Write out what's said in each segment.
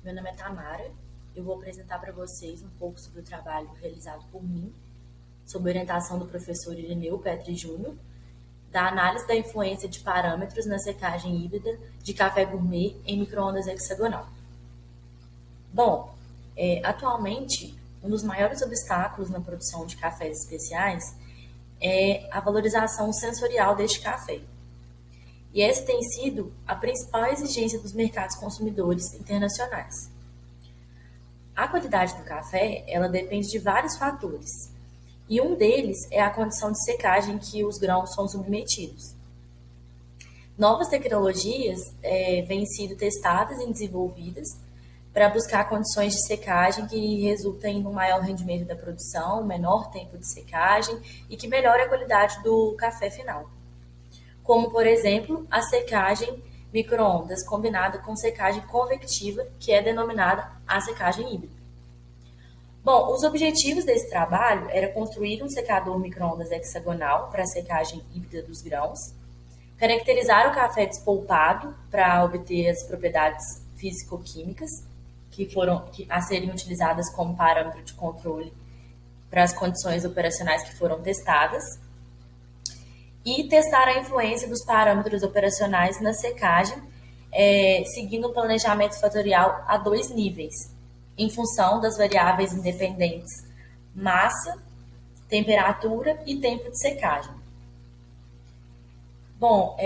Meu nome é Tamara. Eu vou apresentar para vocês um pouco sobre o trabalho realizado por mim, sob orientação do professor Irineu Petri Júnior, da análise da influência de parâmetros na secagem híbrida de café gourmet em micro-ondas hexagonal. Bom, atualmente, um dos maiores obstáculos na produção de cafés especiais é a valorização sensorial deste café. E essa tem sido a principal exigência dos mercados consumidores internacionais. A qualidade do café, ela depende de vários fatores, e um deles é a condição de secagem que os grãos são submetidos. Novas tecnologias vêm sendo testadas e desenvolvidas para buscar condições de secagem que resultem no maior rendimento da produção, menor tempo de secagem e que melhore a qualidade do café final. Como, por exemplo, a secagem micro-ondas combinada com secagem convectiva, que é denominada a secagem híbrida. Bom, os objetivos desse trabalho era construir um secador micro-ondas hexagonal para a secagem híbrida dos grãos, caracterizar o café despolpado para obter as propriedades físico-químicas a serem utilizadas como parâmetro de controle para as condições operacionais que foram testadas, e testar a influência dos parâmetros operacionais na secagem, seguindo um planejamento fatorial a 2 níveis, em função das variáveis independentes massa, temperatura e tempo de secagem. Bom,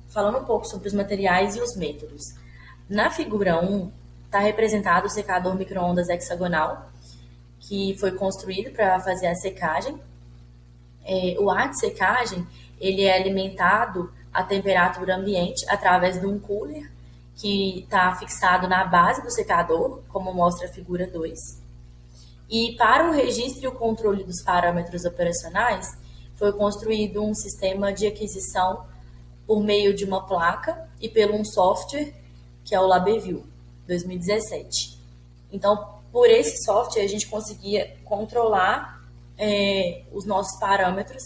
falando um pouco sobre os materiais e os métodos. Na figura 1, está representado o secador micro-ondas hexagonal, que foi construído para fazer a secagem. O ar de secagem ele é alimentado à temperatura ambiente através de um cooler que está fixado na base do secador, como mostra a figura 2. E para o registro e o controle dos parâmetros operacionais, foi construído um sistema de aquisição por meio de uma placa e pelo um software, que é o LabVIEW 2017. Então, por esse software, a gente conseguia controlar os nossos parâmetros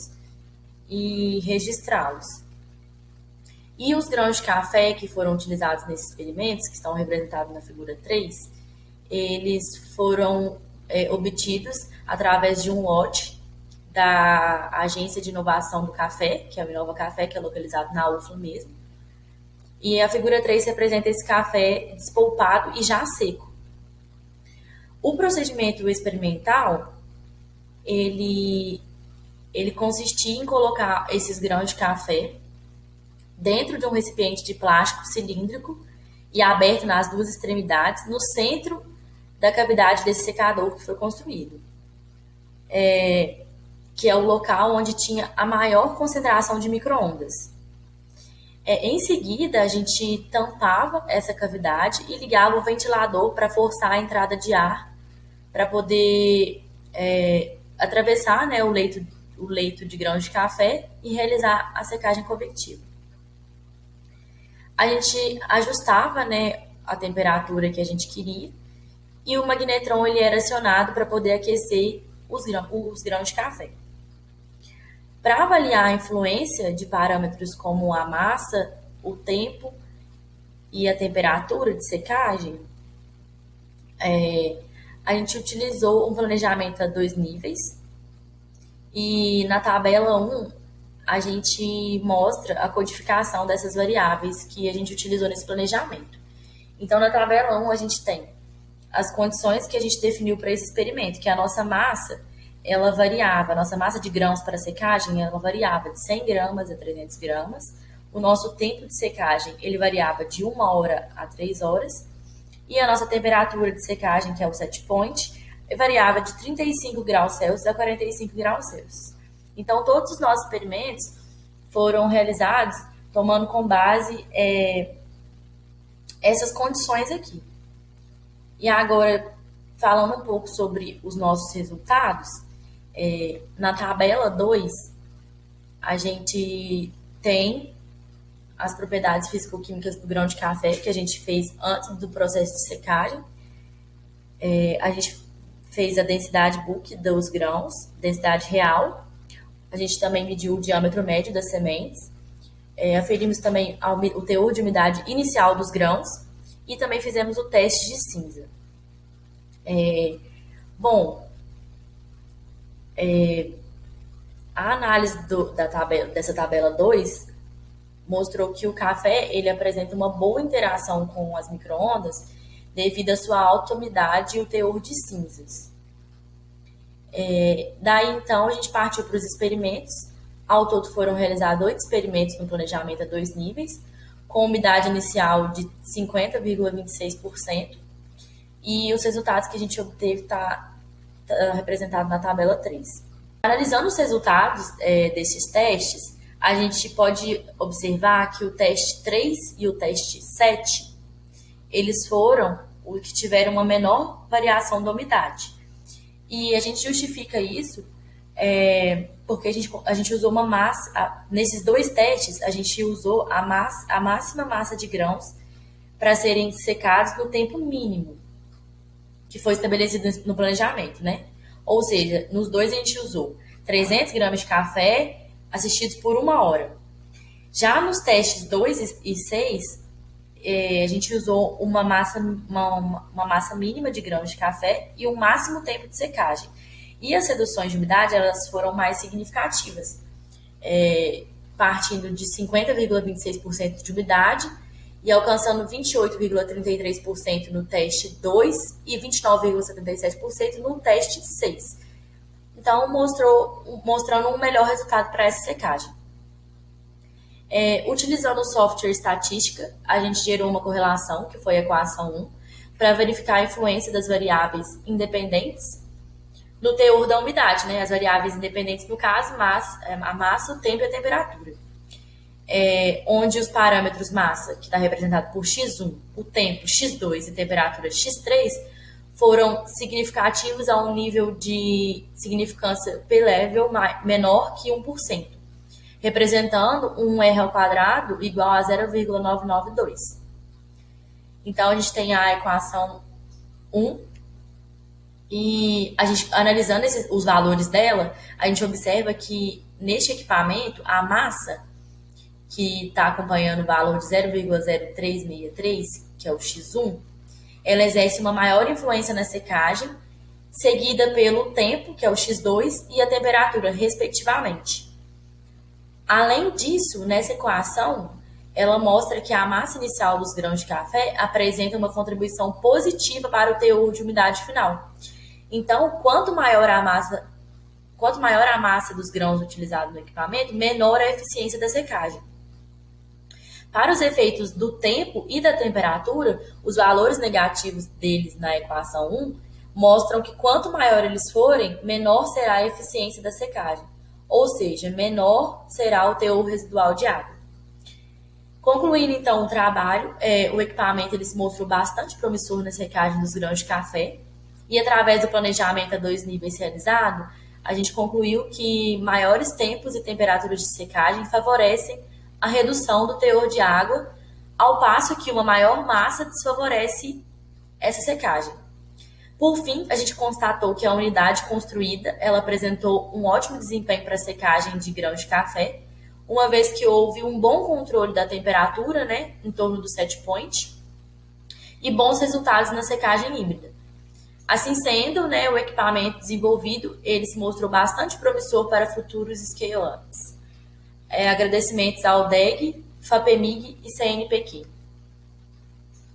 e registrá-los. E os grãos de café que foram utilizados nesses experimentos, que estão representados na figura 3, eles foram obtidos através de um lote da Agência de Inovação do Café, que é o Inova Café, que é localizado na UFLA mesmo. E a figura 3 representa esse café despolpado e já seco. O procedimento experimental, ele consistia em colocar esses grãos de café dentro de um recipiente de plástico cilíndrico e aberto nas 2 extremidades, no centro da cavidade desse secador que foi construído, que é o local onde tinha a maior concentração de micro-ondas. Em seguida, a gente tampava essa cavidade e ligava o ventilador para forçar a entrada de ar, para poder atravessar, né, o leito de grãos de café e realizar a secagem convectiva. A gente ajustava, né, a temperatura que a gente queria e o magnetron ele era acionado para poder aquecer os grãos de café. Para avaliar a influência de parâmetros como a massa, o tempo e a temperatura de secagem, a gente utilizou um planejamento a 2 níveis. E na tabela 1, a gente mostra a codificação dessas variáveis que a gente utilizou nesse planejamento. Então, na tabela 1, a gente tem as condições que a gente definiu para esse experimento, que a nossa massa, ela variava, a nossa massa de grãos para secagem, ela variava de 100 gramas a 300 gramas. O nosso tempo de secagem, ele variava de 1 hora a 3 horas. E a nossa temperatura de secagem, que é o set point, variava de 35 graus Celsius a 45 graus Celsius. Então, todos os nossos experimentos foram realizados tomando como base essas condições aqui. E agora, falando um pouco sobre os nossos resultados, na tabela 2, a gente tem as propriedades físico-químicas do grão de café que a gente fez antes do processo de secagem. A gente fez a densidade Book dos grãos, densidade real. A gente também mediu o diâmetro médio das sementes. Aferimos também o teor de umidade inicial dos grãos e também fizemos o teste de cinza. Bom, a análise dessa tabela 2 mostrou que o café ele apresenta uma boa interação com as micro-ondas devido à sua alta umidade e o teor de cinzas. Daí, então, a gente partiu para os experimentos. Ao todo foram realizados 8 experimentos no planejamento a 2 níveis, com umidade inicial de 50,26%, e os resultados que a gente obteve tá representado na tabela 3. Analisando os resultados desses testes, a gente pode observar que o teste 3 e o teste 7, eles foram os que tiveram uma menor variação da umidade. E a gente justifica isso porque a gente usou uma massa, nesses 2 testes, a gente usou a máxima massa de grãos para serem secados no tempo mínimo, que foi estabelecido no planejamento, né? Ou seja, nos 2 a gente usou 300 gramas de café assistidos por 1 hora. Já nos testes 2 e 6, a gente usou uma massa mínima de grãos de café e um máximo tempo de secagem. E as reduções de umidade elas foram mais significativas, partindo de 50,26% de umidade e alcançando 28,33% no teste 2 e 29,77% no teste 6. Então, mostrando um melhor resultado para essa secagem. Utilizando o software estatística, a gente gerou uma correlação, que foi a equação 1, para verificar a influência das variáveis independentes no teor da umidade, né? As variáveis independentes, no caso, a massa, o tempo e a temperatura. Onde os parâmetros massa, que está representado por x1, o tempo x2 e temperatura x3, foram significativos a um nível de significância P-level menor que 1%, representando um R ao quadrado igual a 0,992. Então, a gente tem a equação 1, e a gente, analisando os valores dela, a gente observa que neste equipamento, a massa, que está acompanhando o valor de 0,0363, que é o x1, ela exerce uma maior influência na secagem, seguida pelo tempo, que é o x2, e a temperatura, respectivamente. Além disso, nessa equação, ela mostra que a massa inicial dos grãos de café apresenta uma contribuição positiva para o teor de umidade final. Então, quanto maior a massa dos grãos utilizados no equipamento, menor a eficiência da secagem. Para os efeitos do tempo e da temperatura, os valores negativos deles na equação 1 mostram que quanto maior eles forem, menor será a eficiência da secagem, ou seja, menor será o teor residual de água. Concluindo então o trabalho, o equipamento ele se mostrou bastante promissor na secagem dos grãos de café, e através do planejamento a 2 níveis realizado, a gente concluiu que maiores tempos e temperaturas de secagem favorecem a redução do teor de água, ao passo que uma maior massa desfavorece essa secagem. Por fim, a gente constatou que a unidade construída ela apresentou um ótimo desempenho para a secagem de grãos de café, uma vez que houve um bom controle da temperatura, né, em torno do set point, e bons resultados na secagem híbrida. Assim sendo, né, o equipamento desenvolvido ele se mostrou bastante promissor para futuros scale-ups. Agradecimentos ao DEG, FAPEMIG e CNPq.